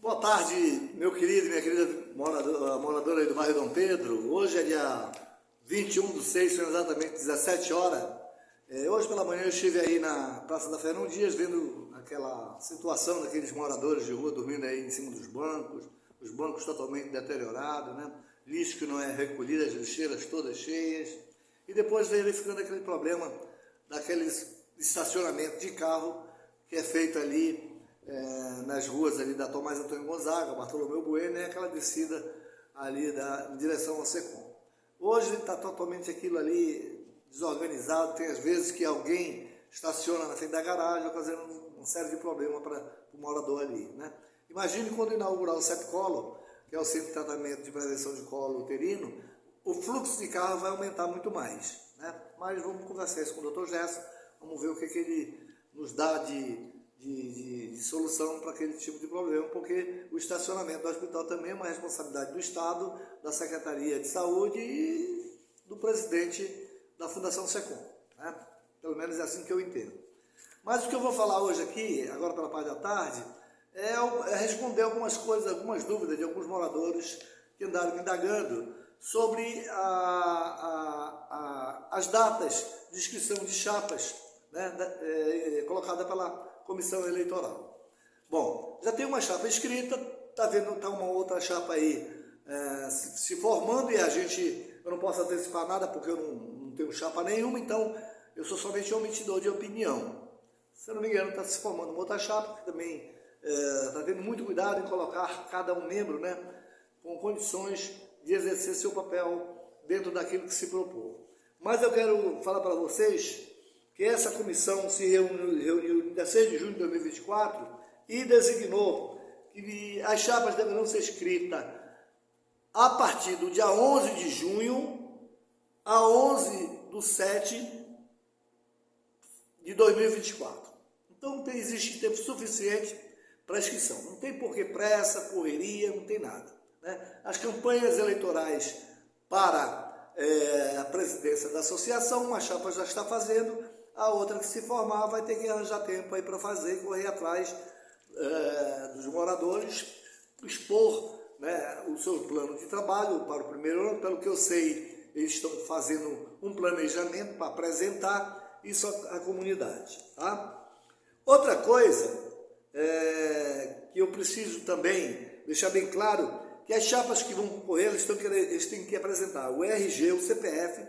Boa tarde, meu querido e minha querida moradora aí do bairro Dom Pedro. Hoje é dia 21/6, são exatamente 17 horas. Hoje pela manhã eu estive aí na Praça da Fernão Dias, vendo aquela situação daqueles moradores de rua dormindo aí em cima dos bancos, os bancos totalmente deteriorados, né? Lixo que não é recolhido, as lixeiras todas cheias. E depois verificando aquele problema daqueles estacionamentos de carro que é feito ali nas ruas ali da Tomás Antônio Gonzaga, Bartolomeu Bueno, e aquela descida ali em direção ao Secom. Hoje está totalmente aquilo ali desorganizado, tem às vezes que alguém estaciona na frente da garagem, fazendo uma série de problemas para o morador ali, né? Imagine quando inaugurar o CEP-Colo, que é o Centro de Tratamento de Prevenção de Colo Uterino, o fluxo de carro vai aumentar muito mais, né? Mas vamos conversar isso com o Dr. Gerson, vamos ver o que ele nos dá de solução para aquele tipo de problema, porque o estacionamento do hospital também é uma responsabilidade do Estado, da Secretaria de Saúde e do presidente da Fundação Secom, né? Pelo menos é assim que eu entendo. Mas o que eu vou falar hoje aqui, agora pela parte da tarde, é responder algumas coisas, algumas dúvidas de alguns moradores que andaram me indagando sobre as datas de inscrição de chapas, né, colocada pela Comissão Eleitoral. Bom, já tem uma chapa escrita, está vendo, tá uma outra chapa aí se formando e eu não posso antecipar nada porque eu não tenho chapa nenhuma, então eu sou somente um emitidor de opinião. Se eu não me engano, está se formando uma outra chapa que também está tendo muito cuidado em colocar cada um membro, né, com condições de exercer seu papel dentro daquilo que se propôs. Mas eu quero falar para vocês que essa comissão se reuniu em 16 de junho de 2024 e designou que as chapas deverão ser escritas a partir do dia 11 de junho a 11/7/2024. Então existe tempo suficiente para inscrição. Não tem por que pressa, correria, não tem nada, né? As campanhas eleitorais para a presidência da associação, uma chapa já está fazendo, a outra que se formar vai ter que arranjar tempo aí para fazer, correr atrás dos moradores, expor, né, o seu plano de trabalho para o primeiro ano. Pelo que eu sei, eles estão fazendo um planejamento para apresentar isso à comunidade, tá? Outra coisa que eu preciso também deixar bem claro, que as chapas que vão concorrer, eles têm que apresentar o RG, o CPF,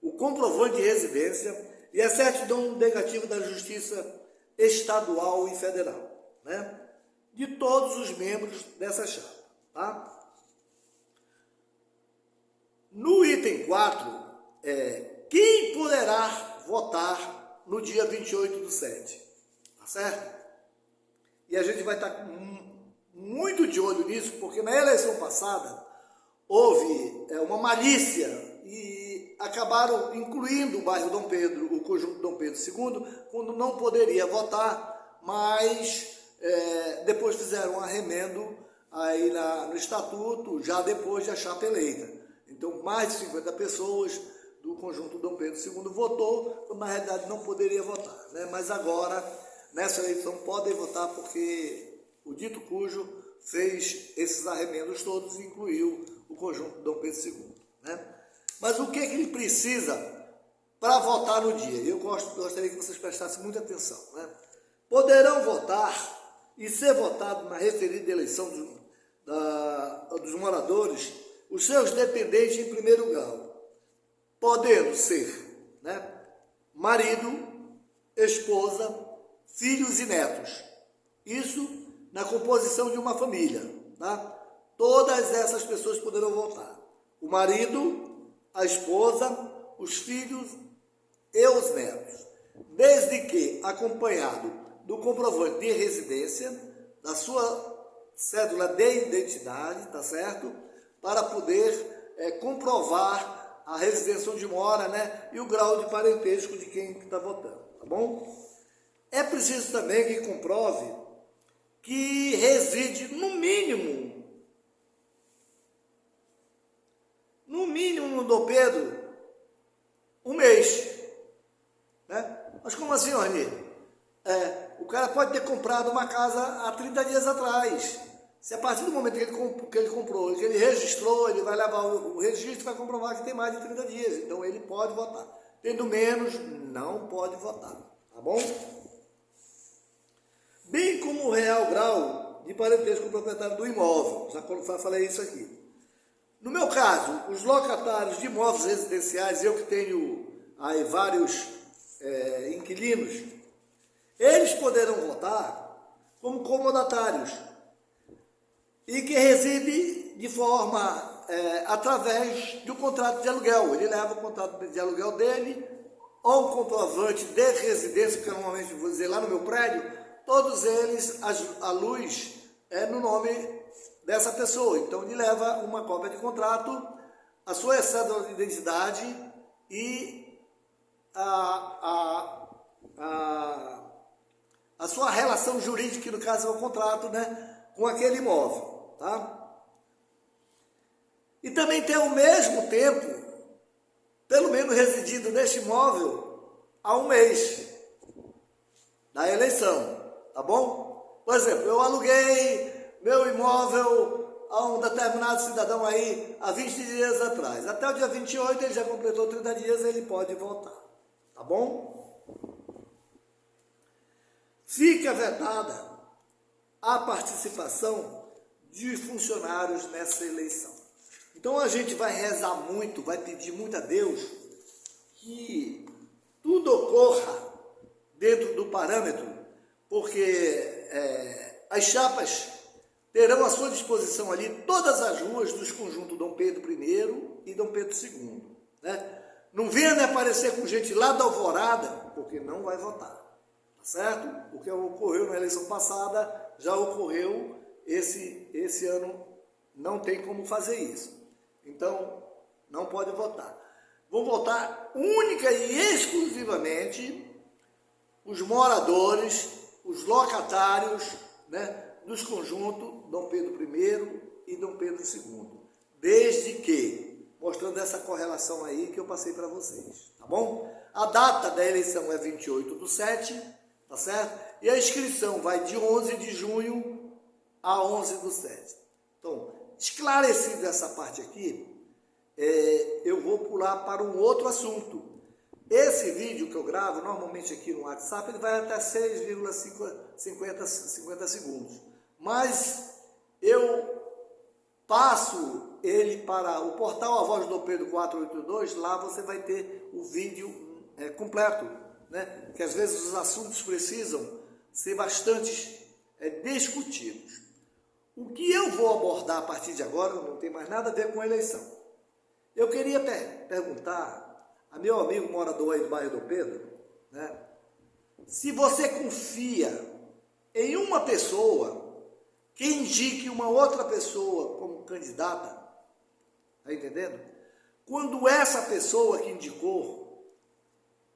o comprovante de residência e a certidão negativa da Justiça Estadual e Federal, né, de todos os membros dessa chapa, tá? No item 4, quem poderá votar no dia 28/7, tá certo? E a gente vai estar muito de olho nisso, porque na eleição passada houve uma malícia e acabaram incluindo o bairro Dom Pedro, o conjunto Dom Pedro II, quando não poderia votar, mas depois fizeram um arremendo aí no estatuto, já depois da chapa eleita. Então mais de 50 pessoas do conjunto Dom Pedro II votou, quando na realidade não poderia votar, né? Mas agora, nessa eleição, podem votar porque o dito cujo fez esses arremendos todos e incluiu o conjunto Dom Pedro II, né? Mas o que ele precisa para votar no dia? Eu gostaria que vocês prestassem muita atenção, né? Poderão votar e ser votado na referida eleição dos moradores os seus dependentes em primeiro grau, podendo ser, né, marido, esposa, filhos e netos. Isso na composição de uma família, tá? Todas essas pessoas poderão votar. O marido, a esposa, os filhos e os netos. Desde que acompanhado do comprovante de residência, da sua cédula de identidade, tá certo? Para poder comprovar a residência onde mora, né? E o grau de parentesco de quem está votando, tá bom? É preciso também que comprove que reside no mínimo no Dom Pedro um mês, né? Mas como assim, Rony? O cara pode ter comprado uma casa há 30 dias atrás, Se a partir do momento que ele comprou, que ele registrou, ele vai levar o registro e vai comprovar que tem mais de 30 dias. Então ele pode votar. Tendo menos, não pode votar. Tá bom? Bem como o real grau de parentesco com o proprietário do imóvel. Já falei isso aqui. No meu caso, os locatários de imóveis residenciais, eu que tenho aí vários inquilinos, eles poderão votar como comodatários e que reside de forma através do contrato de aluguel. Ele leva o contrato de aluguel dele ou um comprovante de residência, que eu normalmente vou dizer lá no meu prédio, todos eles, a luz é no nome dessa pessoa. Então ele leva uma cópia de contrato, a sua cédula de identidade e a sua relação jurídica, que no caso é o contrato, né, com aquele imóvel, tá? E também tem ao mesmo tempo, pelo menos residindo neste imóvel há um mês da eleição, tá bom? Por exemplo, eu aluguei meu imóvel a um determinado cidadão aí há 20 dias atrás. Até o dia 28 ele já completou 30 dias, ele pode votar, tá bom? Fica vedada a participação de funcionários nessa eleição. Então a gente vai rezar muito, vai pedir muito a Deus que tudo ocorra dentro do parâmetro, porque as chapas terão à sua disposição ali todas as ruas dos conjuntos Dom Pedro I e Dom Pedro II. Né? Não venha me aparecer com gente lá da Alvorada, porque não vai votar. Tá certo? O que ocorreu na eleição passada já ocorreu esse ano, não tem como fazer isso. Então, não pode votar. Vão votar única e exclusivamente os moradores, os locatários, né, dos conjuntos Dom Pedro I e Dom Pedro II. Desde que, mostrando essa correlação aí que eu passei para vocês, tá bom? A data da eleição é 28/7, tá certo? E a inscrição vai de 11 de junho a 11/7. Então, esclarecido essa parte aqui, eu vou pular para um outro assunto. Esse vídeo que eu gravo, normalmente aqui no WhatsApp, ele vai até 6,50 segundos. Mas eu passo ele para o portal A Voz do Dom Pedro 482, lá você vai ter o vídeo completo, né? Que às vezes os assuntos precisam ser bastante discutidos. O que eu vou abordar a partir de agora não tem mais nada a ver com a eleição. Eu queria perguntar a meu amigo morador aí do bairro Dom Pedro, né, se você confia em uma pessoa que indique uma outra pessoa como candidata, tá entendendo? Quando essa pessoa que indicou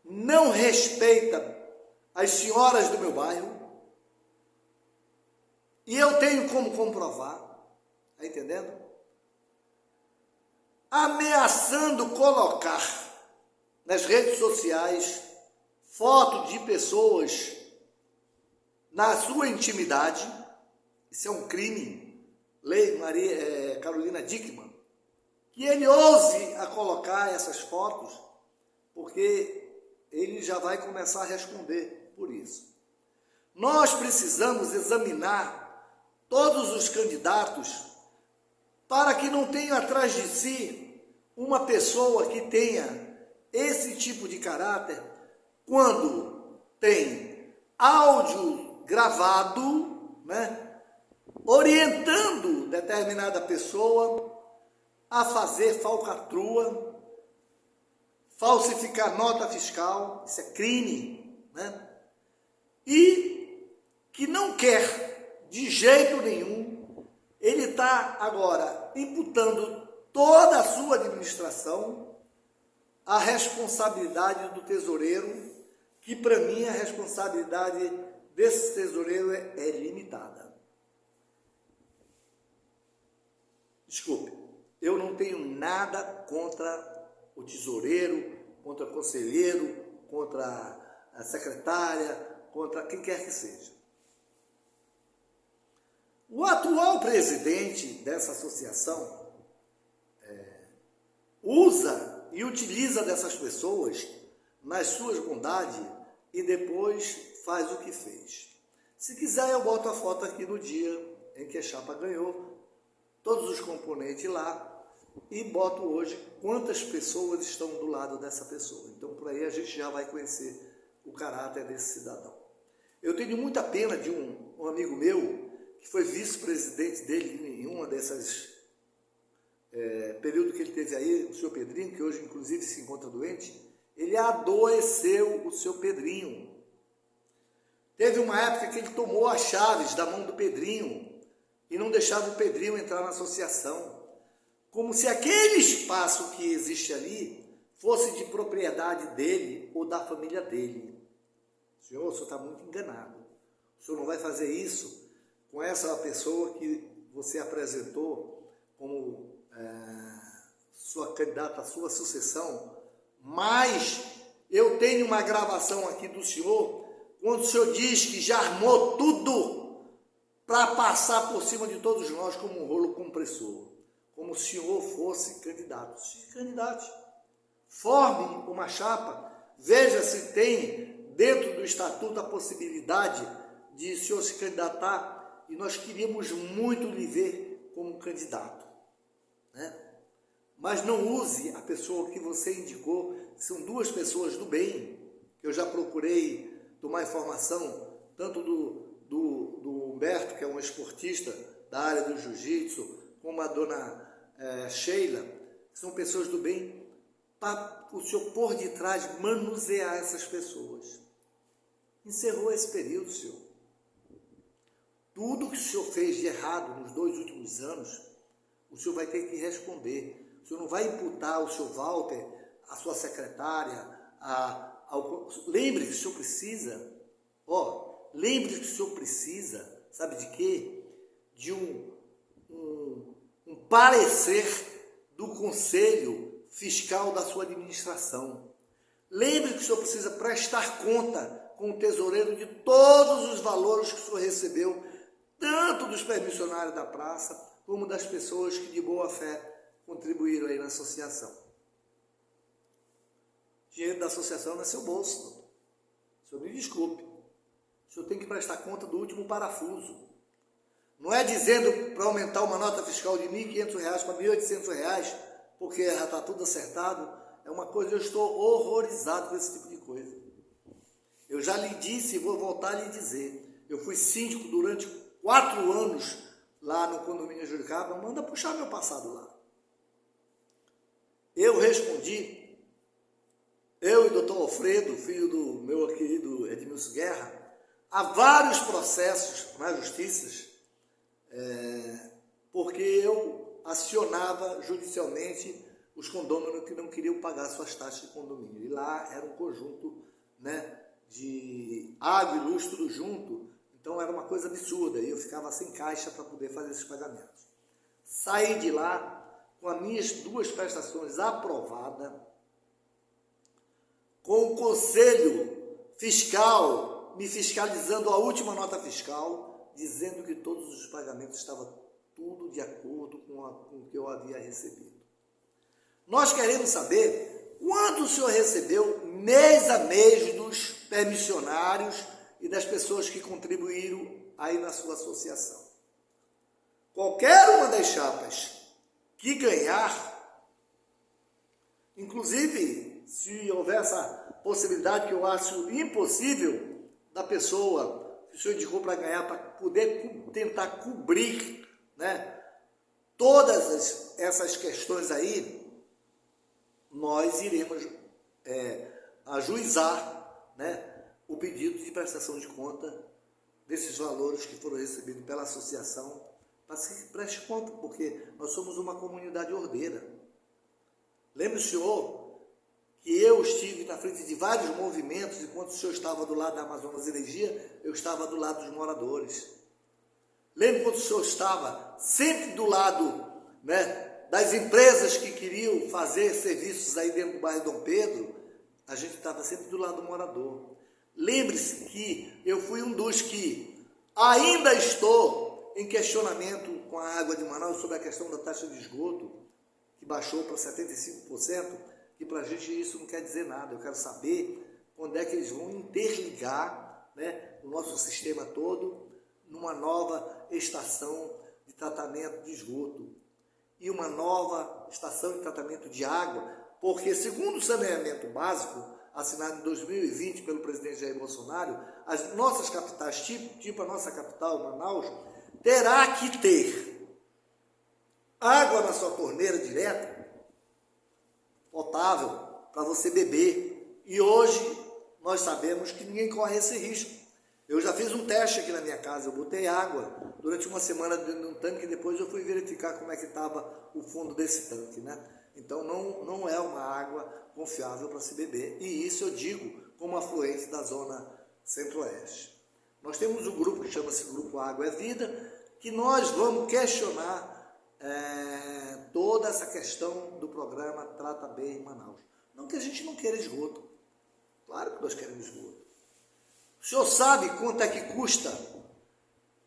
não respeita as senhoras do meu bairro, e eu tenho como comprovar, tá entendendo? Ameaçando colocar nas redes sociais foto de pessoas na sua intimidade, isso é um crime, lei Carolina Dickmann, que ele ouse a colocar essas fotos, porque ele já vai começar a responder por isso. Nós precisamos examinar todos os candidatos para que não tenha atrás de si uma pessoa que tenha esse tipo de caráter, quando tem áudio gravado, né, orientando determinada pessoa a fazer falcatrua, falsificar nota fiscal, isso é crime, né? E que não quer de jeito nenhum, ele está agora imputando toda a sua administração à responsabilidade do tesoureiro, que para mim a responsabilidade desse tesoureiro é limitada. Desculpe, eu não tenho nada contra o tesoureiro, contra o conselheiro, contra a secretária, contra quem quer que seja. O atual presidente dessa associação usa e utiliza dessas pessoas nas suas bondades e depois faz o que fez. Se quiser, eu boto a foto aqui no dia em que a chapa ganhou, todos os componentes lá, e boto hoje quantas pessoas estão do lado dessa pessoa. Então, por aí a gente já vai conhecer o caráter desse cidadão. Eu tenho muita pena de um amigo meu, que foi vice-presidente dele em uma dessas período que ele teve aí, o seu Pedrinho, que hoje inclusive se encontra doente. Ele adoeceu o seu Pedrinho. Teve uma época que ele tomou as chaves da mão do Pedrinho e não deixava o Pedrinho entrar na associação. Como se aquele espaço que existe ali fosse de propriedade dele ou da família dele. Senhor, o senhor está muito enganado. O senhor não vai fazer isso com essa pessoa que você apresentou como sua candidata, a sua sucessão. Mas eu tenho uma gravação aqui do senhor, quando o senhor diz que já armou tudo para passar por cima de todos nós como um rolo compressor. Como se o senhor fosse candidato. Se candidate, forme uma chapa, veja se tem dentro do estatuto a possibilidade de o senhor se candidatar, e nós queríamos muito lhe ver como candidato, né? Mas não use a pessoa que você indicou, são duas pessoas do bem, que eu já procurei tomar informação, tanto do Humberto, que é um esportista da área do jiu-jitsu, como a dona Sheila, que são pessoas do bem, para o senhor por detrás manusear essas pessoas. Encerrou esse período, senhor. Tudo que o senhor fez de errado nos 2 últimos anos, o senhor vai ter que responder. O senhor não vai imputar ao senhor Walter, a sua secretária, lembre que o senhor precisa, lembre que o senhor precisa, sabe de quê? De um parecer do Conselho Fiscal da sua administração. Lembre que o senhor precisa prestar conta com o tesoureiro de todos os valores que o senhor recebeu, tanto dos permissionários da praça, como das pessoas que de boa fé contribuíram aí na associação. O dinheiro da associação não é seu bolso, não. O senhor me desculpe. O senhor tem que prestar conta do último parafuso. Não é dizendo para aumentar uma nota fiscal de R$ 1.500 para R$ 1.800, porque já está tudo acertado. É uma coisa, eu estou horrorizado com esse tipo de coisa. Eu já lhe disse e vou voltar a lhe dizer. Eu fui síndico durante 4 anos lá no condomínio Juricaba. Manda puxar meu passado lá. Eu respondi, eu e o doutor Alfredo, filho do meu querido Edmilson Guerra, há vários processos na justiça, porque eu acionava judicialmente os condôminos que não queriam pagar suas taxas de condomínio. E lá era um conjunto, né, de água e luz tudo junto, então era uma coisa absurda, e eu ficava sem caixa para poder fazer esses pagamentos. Saí de lá com as minhas 2 prestações aprovadas, com o Conselho Fiscal me fiscalizando a última nota fiscal, dizendo que todos os pagamentos estavam tudo de acordo com o que eu havia recebido. Nós queremos saber quanto o senhor recebeu mês a mês dos permissionários e das pessoas que contribuíram aí na sua associação. Qualquer uma das chapas que ganhar, inclusive se houver essa possibilidade, que eu acho impossível, da pessoa que o senhor indicou para ganhar, para poder tentar cobrir, né, todas essas questões aí, nós iremos ajuizar, né, o pedido de prestação de conta desses valores que foram recebidos pela associação, para que se preste conta, porque nós somos uma comunidade ordeira. Lembre o senhor que eu estive na frente de vários movimentos, enquanto o senhor estava do lado da Amazonas Energia, eu estava do lado dos moradores. Lembre quando o senhor estava sempre do lado, né, das empresas que queriam fazer serviços aí dentro do bairro Dom Pedro, a gente estava sempre do lado do morador. Lembre-se que eu fui um dos que ainda estou em questionamento com a água de Manaus sobre a questão da taxa de esgoto, que baixou para 75%, que para a gente isso não quer dizer nada. Eu quero saber quando é que eles vão interligar, né, o nosso sistema todo numa nova estação de tratamento de esgoto e uma nova estação de tratamento de água, porque segundo o saneamento básico, assinado em 2020 pelo presidente Jair Bolsonaro, as nossas capitais, tipo a nossa capital, Manaus, terá que ter água na sua torneira direta, potável, para você beber. E hoje nós sabemos que ninguém corre esse risco. Eu já fiz um teste aqui na minha casa, eu botei água durante uma semana dentro de um tanque e depois eu fui verificar como é que estava o fundo desse tanque, né? Então não é uma água confiável para se beber. E isso eu digo como afluente da zona centro-oeste. Nós temos um grupo que chama-se Grupo Água é Vida, que nós vamos questionar toda essa questão do programa Trata Bem em Manaus. Não que a gente não queira esgoto. Claro que nós queremos esgoto. O senhor sabe quanto é que custa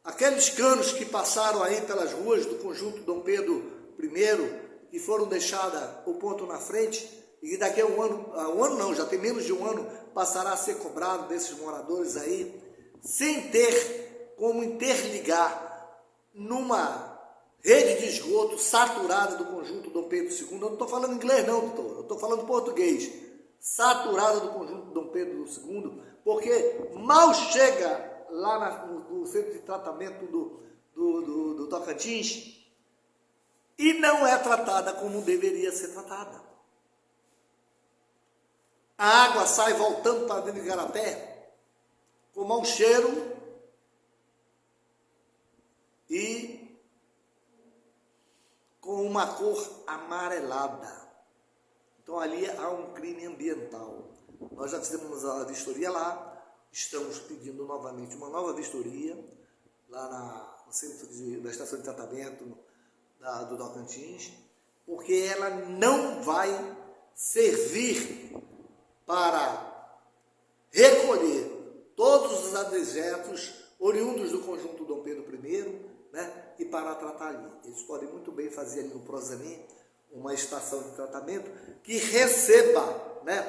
aqueles canos que passaram aí pelas ruas do conjunto Dom Pedro I e foram deixados o ponto na frente e daqui a um ano não, já tem menos de um ano, passará a ser cobrado desses moradores aí, sem ter como interligar numa rede de esgoto saturada do conjunto Dom Pedro II. Eu não estou falando inglês não, doutor, eu estou falando português. Saturada do conjunto Dom Pedro II, porque mal chega lá no centro de tratamento do Tocantins e não é tratada como deveria ser tratada. A água sai voltando para dentro de Igarapé com mau cheiro e com uma cor amarelada. Então ali há um crime ambiental. Nós já fizemos a vistoria lá, estamos pedindo novamente uma nova vistoria lá no centro da estação de tratamento do Tocantins, porque ela não vai servir para recolher todos os adjetos oriundos do conjunto Dom Pedro I, né, e para tratar ali. Eles podem muito bem fazer ali no Prosanim uma estação de tratamento que receba, né,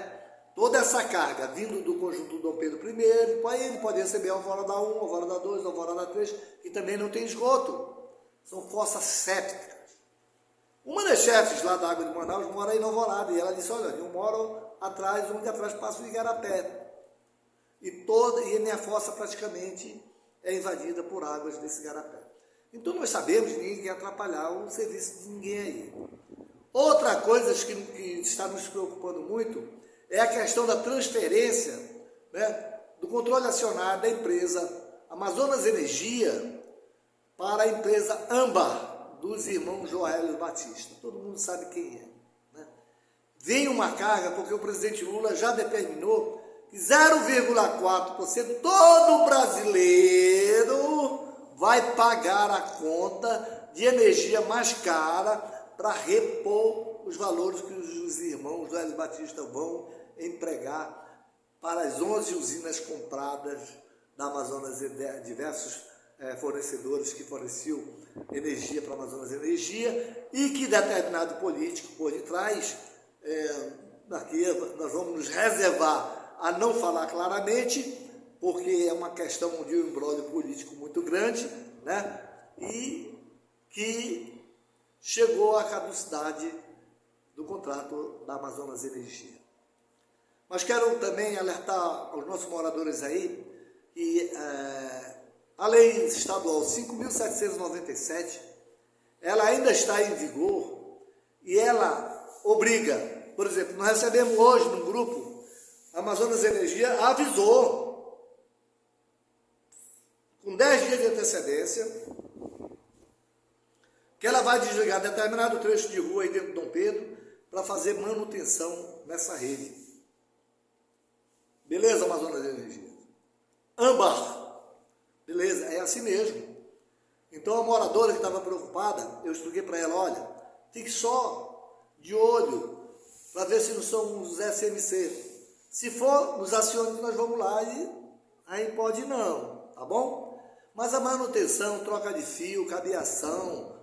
toda essa carga vindo do conjunto Dom Pedro I, ele pode receber a Alvorada 1, a Alvorada 2, a Alvorada 3, que também não tem esgoto. São fossas sépticas. Uma das chefes lá da Água de Manaus mora em Alvorada, e ela disse, olha, eu moro atrás, onde atrás passa o Igarapé. E a minha fossa praticamente é invadida por águas desse Igarapé. Então nós sabemos que ninguém quer atrapalhar o serviço de ninguém aí. Outra coisa que está nos preocupando muito é a questão da transferência, né, do controle acionário da empresa Amazonas Energia para a empresa Âmbar, dos irmãos Joelhos Batista. Todo mundo sabe quem é. Né? Vem uma carga, porque o presidente Lula já determinou que 0,4% todo brasileiro vai pagar a conta de energia mais cara para repor os valores que os irmãos Joelhos Batista vão empregar para as 11 usinas compradas da Amazonas, diversos fornecedores que forneciam energia para a Amazonas Energia, e que determinado político por detrás, daqui nós vamos nos reservar a não falar claramente, porque é uma questão de um imbróglio político muito grande, né? E que chegou à caducidade do contrato da Amazonas Energia. Mas quero também alertar aos nossos moradores aí que a lei estadual 5.797, ela ainda está em vigor e ela obriga, por exemplo, nós recebemos hoje no grupo, a Amazonas Energia avisou, com 10 dias de antecedência, que ela vai desligar determinado trecho de rua aí dentro de Dom Pedro para fazer manutenção nessa rede. Beleza, Amazonas Energia? Âmbar. Beleza, é assim mesmo. Então a moradora que estava preocupada, eu expliquei para ela, olha, fique só de olho para ver se não são os SMC. Se for, nos acione que nós vamos lá e aí pode não, tá bom? Mas a manutenção, troca de fio, cabeação,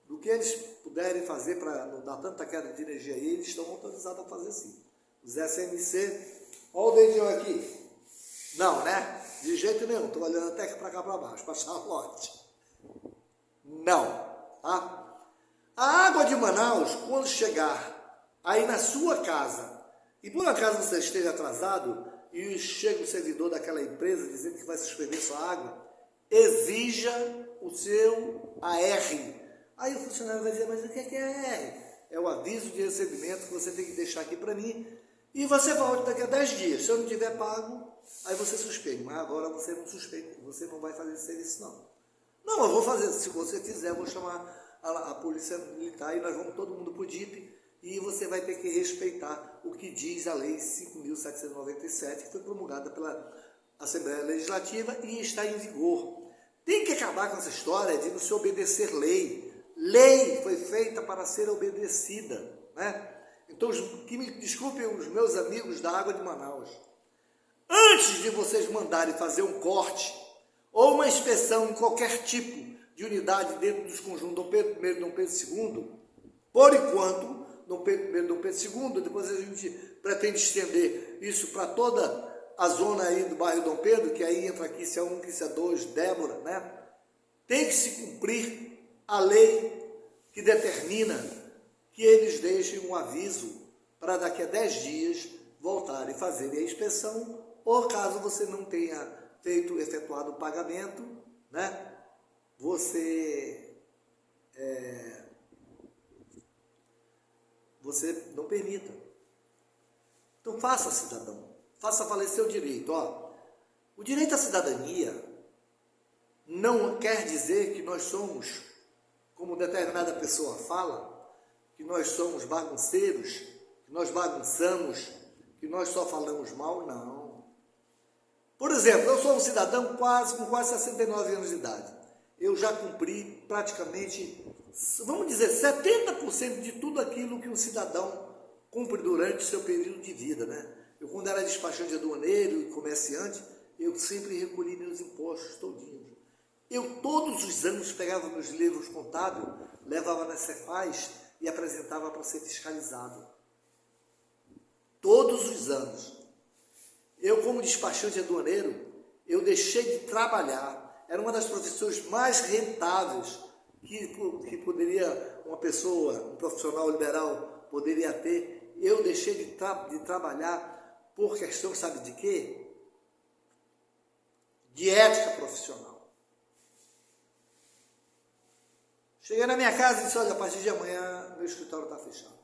do que eles puderem fazer para não dar tanta queda de energia aí, eles estão autorizados a fazer sim. Os SMC, olha o dedinho aqui. Não, né? De jeito nenhum, estou olhando até para cá para baixo, para Charlotte. Não, tá? A água de Manaus, quando chegar aí na sua casa, e por acaso você esteja atrasado, e chega o servidor daquela empresa dizendo que vai suspender sua água, exija o seu AR. Aí o funcionário vai dizer, mas o que é AR? É o aviso de recebimento que você tem que deixar aqui para mim, e você volta daqui a 10 dias. Se eu não tiver pago, aí você suspende. Mas agora você não suspende, você não vai fazer esse serviço não. Não, eu vou fazer. Se você fizer, eu vou chamar a polícia militar e nós vamos todo mundo para o DIP e você vai ter que respeitar o que diz a lei 5.797, que foi promulgada pela Assembleia Legislativa e está em vigor. Tem que acabar com essa história de não se obedecer lei. Lei foi feita para ser obedecida, né? Então, que me desculpem os meus amigos da Água de Manaus. Antes de vocês mandarem fazer um corte ou uma inspeção em qualquer tipo de unidade dentro dos conjuntos Dom Pedro I e Dom Pedro II, por enquanto, Dom Pedro I e Dom Pedro II, depois a gente pretende estender isso para toda a zona aí do bairro Dom Pedro, que aí entra aqui se é 1, que se é 2, Débora, né? Tem que se cumprir a lei que determina que eles deixem um aviso para daqui a 10 dias voltarem a fazer a inspeção, ou caso você não tenha efetuado o pagamento, né? Você não permita. Então faça, cidadão, faça valer seu direito. Ó, o direito à cidadania não quer dizer que nós somos, como determinada pessoa fala, que nós somos bagunceiros, que nós bagunçamos, que nós só falamos mal, não. Por exemplo, eu sou um cidadão com quase 69 anos de idade. Eu já cumpri praticamente, vamos dizer, 70% de tudo aquilo que um cidadão cumpre durante o seu período de vida, né? Eu, quando era despachante aduaneiro e comerciante, eu sempre recolhi meus impostos todinhos. Eu, todos os anos, pegava meus livros contábeis, levava na Cefaz e apresentava para ser fiscalizado. Todos os anos. Eu, como despachante aduaneiro, eu deixei de trabalhar. Era uma das profissões mais rentáveis que poderia uma pessoa, um profissional liberal poderia ter. Eu deixei de trabalhar por questão, sabe de quê? De ética profissional. Cheguei na minha casa e disse, olha, a partir de amanhã meu escritório está fechado.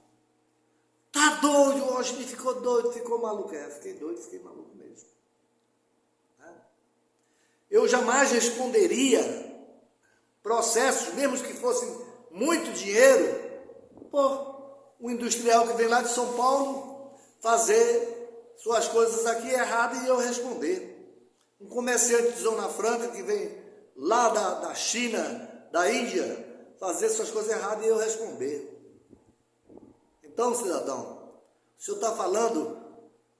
Tá doido, hoje me ficou doido, ficou maluco. Fiquei doido, fiquei maluco mesmo. Eu jamais responderia processos, mesmo que fossem muito dinheiro, por um industrial que vem lá de São Paulo fazer suas coisas aqui erradas e eu responder. Um comerciante de Zona Franca que vem lá da China, da Índia, fazer suas coisas erradas e eu responder. Então, cidadão, o senhor está falando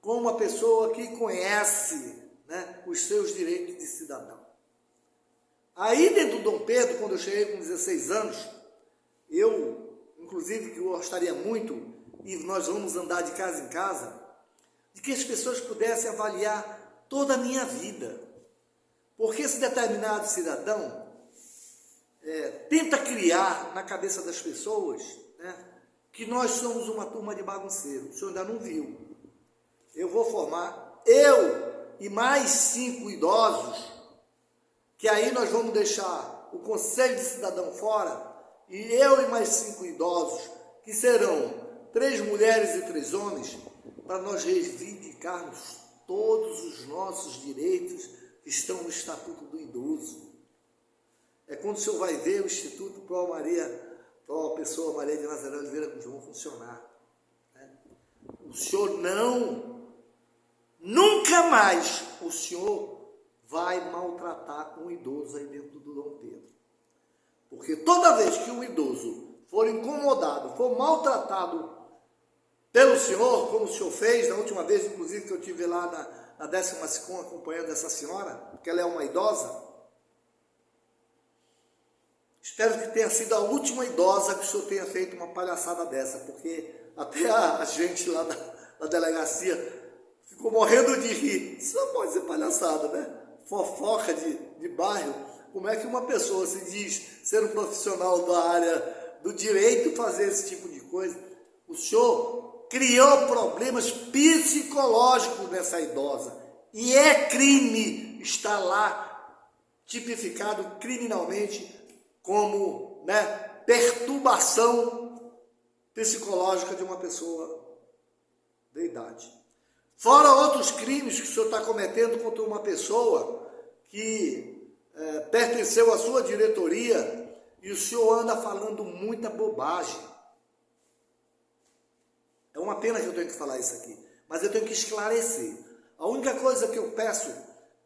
com uma pessoa que conhece, né, os seus direitos de cidadão. Aí dentro do Dom Pedro, quando eu cheguei com 16 anos, eu, inclusive, que eu gostaria muito, e nós vamos andar de casa em casa, de que as pessoas pudessem avaliar toda a minha vida. Porque esse determinado cidadão tenta criar na cabeça das pessoas, né, que nós somos uma turma de bagunceiros. O senhor ainda não viu. Eu vou formar, eu e mais 5 idosos, que aí nós vamos deixar o Conselho de Cidadão fora, e eu e mais 5 idosos, que serão 3 mulheres e 3 homens, para nós reivindicarmos todos os nossos direitos que estão no Estatuto do Idoso. É quando o senhor vai ver o Instituto Pró Pessoa Maria de Nazaré Oliveira como vão funcionar. Né? O senhor nunca mais o senhor vai maltratar um idoso aí dentro do Dom Pedro. Porque toda vez que um idoso for incomodado, for maltratado pelo senhor, como o senhor fez, na última vez, inclusive, que eu estive lá a 10ª acompanhando essa senhora, porque ela é uma idosa. Espero que tenha sido a última idosa que o senhor tenha feito uma palhaçada dessa, porque até a gente lá da delegacia ficou morrendo de rir. Isso não pode ser palhaçada, né? Fofoca de bairro. Como é que uma pessoa se diz ser um profissional da área do direito fazer esse tipo de coisa? O senhor criou problemas psicológicos nessa idosa. E é crime, está lá tipificado criminalmente como, né, perturbação psicológica de uma pessoa de idade. Fora outros crimes que o senhor está cometendo contra uma pessoa que pertenceu à sua diretoria e o senhor anda falando muita bobagem. É uma pena que eu tenho que falar isso aqui, mas eu tenho que esclarecer. A única coisa que eu peço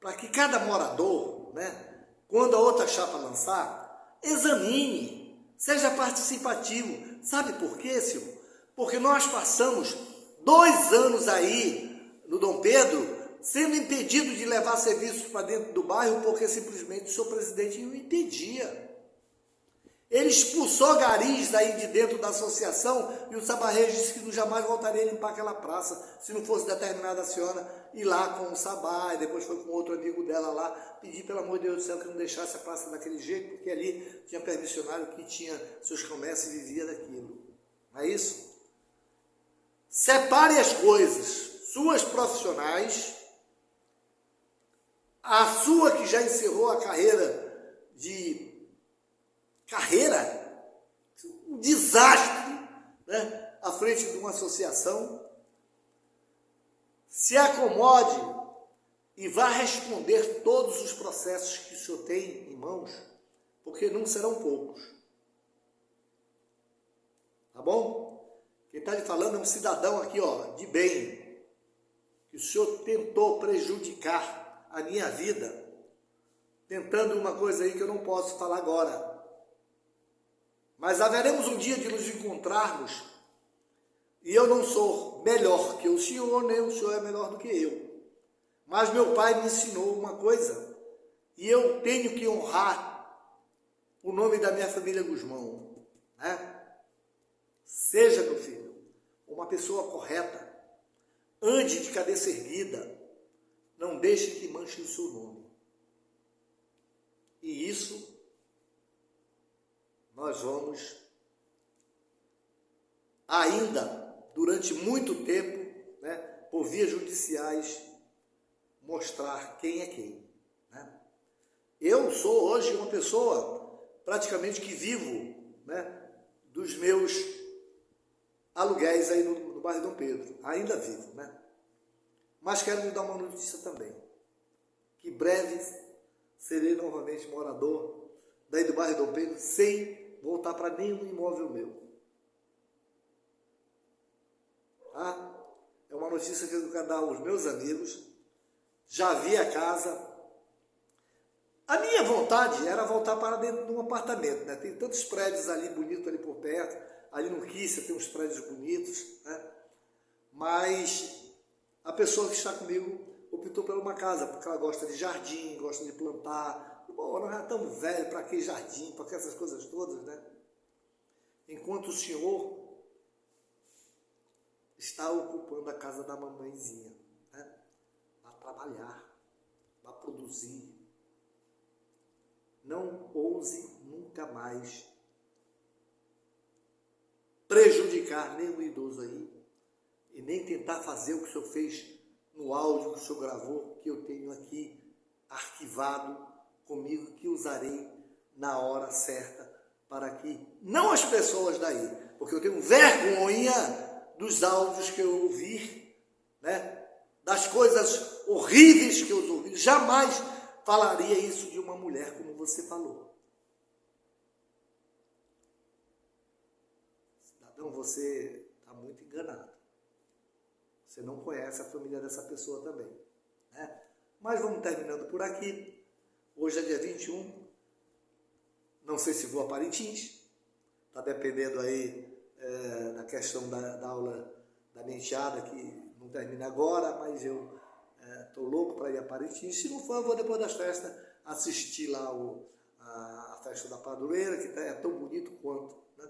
para que cada morador, né, quando a outra chapa lançar, examine, seja participativo. Sabe por quê, senhor? Porque nós passamos 2 anos aí no Dom Pedro sendo impedido de levar serviços para dentro do bairro porque simplesmente o senhor presidente o impedia. Ele expulsou garis daí de dentro da associação e o Sabarrejo disse que jamais voltaria a limpar aquela praça se não fosse determinada a senhora ir lá com o Sabá, e depois foi com outro amigo dela lá, pedir pelo amor de Deus do céu que não deixasse a praça daquele jeito, porque ali tinha permissionário que tinha seus comércios e vivia daquilo. Não é isso? Separe as coisas, suas profissionais, a sua que já encerrou a carreira um desastre, né, à frente de uma associação, se acomode e vá responder todos os processos que o senhor tem em mãos, porque não serão poucos. Tá bom? Quem está lhe falando é um cidadão aqui, ó, de bem, que o senhor tentou prejudicar a minha vida, tentando uma coisa aí que eu não posso falar agora. Mas haveremos um dia de nos encontrarmos e eu não sou melhor que o senhor, nem o senhor é melhor do que eu. Mas meu pai me ensinou uma coisa e eu tenho que honrar o nome da minha família Guzmão, né? Seja, meu filho, uma pessoa correta, ande de cabeça erguida, não deixe que manche o seu nome. E isso nós vamos ainda, durante muito tempo, né, por vias judiciais, mostrar quem é quem. Né? Eu sou hoje uma pessoa praticamente que vivo, né, dos meus aluguéis aí no bairro Dom Pedro. Ainda vivo, né? Mas quero lhe dar uma notícia também. Que breve serei novamente morador daí do bairro Dom Pedro sem voltar para nenhum imóvel meu. Tá? É uma notícia que eu quero dar aos meus amigos. Já vi a casa. A minha vontade era voltar para dentro de um apartamento, né? Tem tantos prédios ali bonitos ali por perto. Ali no Quícia tem uns prédios bonitos, né? Mas a pessoa que está comigo optou por uma casa, porque ela gosta de jardim, gosta de plantar. Bom, nós já estamos velhos para que jardim, para que essas coisas todas, né? Enquanto o senhor está ocupando a casa da mamãezinha, né? Vai trabalhar, vai produzir. Não ouse nunca mais prejudicar nenhum idoso aí e nem tentar fazer o que o senhor fez no áudio que o senhor gravou, que eu tenho aqui arquivado comigo, que usarei na hora certa para que, não as pessoas daí, porque eu tenho vergonha dos áudios que eu ouvi, né? Das coisas horríveis que eu ouvi. Jamais falaria isso de uma mulher como você falou. Cidadão, você está muito enganado. Você não conhece a família dessa pessoa também, né? Mas vamos terminando por aqui. Hoje é dia 21. Não sei se vou a Parintins. Está dependendo aí da questão da aula da minha enteada, que não termina agora, mas eu Estou louco para ir a Parintins. Se não for, eu vou depois das festas assistir lá a festa da Padroeira, que é tão bonito quanto. Né?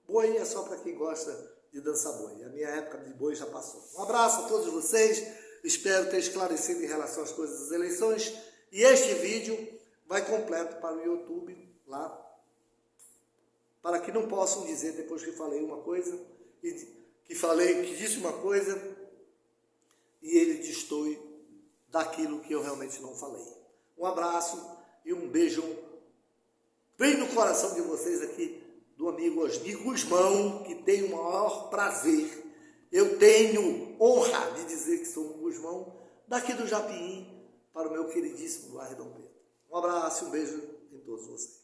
Boi é só para quem gosta de dançar boi. A minha época de boi já passou. Um abraço a todos vocês. Espero ter esclarecido em relação às coisas das eleições. E este vídeo vai completo para o YouTube lá, para que não possam dizer depois que falei uma coisa, que disse uma coisa e ele destoe daquilo que eu realmente não falei. Um abraço e um beijo bem no coração de vocês aqui, do amigo Osni Guzmão, que tem o maior prazer. Eu tenho honra de dizer que sou um Guzmão, daqui do Japim, para o meu queridíssimo bairro Dom Pedro. Um abraço e um beijo em todos vocês.